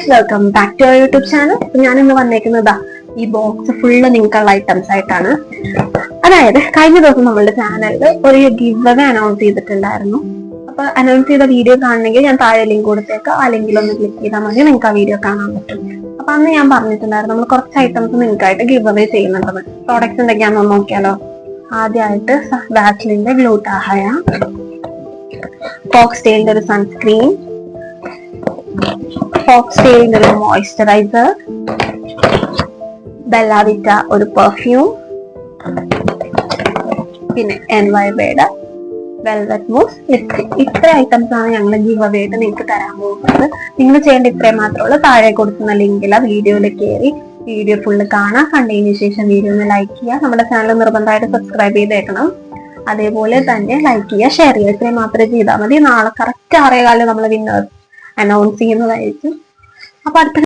Guys, welcome back to our YouTube channel. ഞാൻ ഇന്ന് വന്നേക്കുന്നത് ഈ ബോക്സ് ഫുള്ള് നിങ്ങൾക്കുള്ള ഐറ്റംസ് ആയിട്ടാണ്. അതായത് കഴിഞ്ഞ ദിവസം നമ്മളുടെ ചാനലിൽ ഒരു ഗിവ് അവേ അനൗൺസ് ചെയ്തിട്ടുണ്ടായിരുന്നു. അപ്പൊ അനൗൺസ് ചെയ്ത വീഡിയോ കാണണമെങ്കിൽ ഞാൻ താഴെ ലിങ്ക് കൊടുത്തേക്കാം. ആ ലിങ്കിൽ ഒന്ന് ക്ലിക്ക് ചെയ്താൽ മതി, നിങ്ങൾക്ക് ആ വീഡിയോ കാണാൻ പറ്റും. അപ്പൊ അന്ന് ഞാൻ പറഞ്ഞിട്ടുണ്ടായിരുന്നു നമ്മൾ കുറച്ച് ഐറ്റംസ് നിങ്ങൾക്കായിട്ട് ഗിവ് അവേ ചെയ്യുന്നുണ്ടെന്ന്. പ്രോഡക്ട്സ് എന്തൊക്കെയാണെന്ന് നോക്കിയാലോ. ആദ്യമായിട്ട് വാസ്ലിന്റെ ഗ്ലൂട്ടാഹയ, ഫോക്സ്ടെയിലിന്റെ ഒരു സൺസ്ക്രീൻ, ഫോക്സ്ടെയിലിന്റെ ഒരു മോയ്സ്ചറൈസർ, ബെല്ലാവിറ്റ ഒരു പെർഫ്യൂം, പിന്നെ എൻവൈബയുടെ വെൽവെറ്റ് മൂസ് ലിപ്സ്റ്റിക്. ഇത്ര ഐറ്റംസ് ആണ് ഞങ്ങൾ ഗിവ് അവേ ആയിട്ട് നിങ്ങൾക്ക് തരാൻ പോകുന്നത്. നിങ്ങൾ ചെയ്യേണ്ട ഇത്രയും മാത്രമുള്ളൂ. താഴെ കൊടുക്കുന്ന ലിങ്കില വീഡിയോയിൽ കയറി വീഡിയോ ഫുള്ള് കാണാം. കണ്ടതിന് ശേഷം വീഡിയോ ഒന്ന് ലൈക്ക് ചെയ്യുക. നമ്മുടെ ചാനൽ നിർബന്ധമായിട്ട് സബ്സ്ക്രൈബ് ചെയ്തേക്കണം. അതേപോലെ തന്നെ ലൈക്ക് ചെയ്യുക, ഷെയർ ചെയ്യുക. ഇത്രയും മാത്രമേ ചെയ്താൽ മതി. നാളെ കറക്റ്റ് 6:15 നമ്മൾ വിന്നേഴ്സ് അനൗൺസ് ചെയ്യുന്നതായിരിക്കും. അപ്പൊ അടുത്ത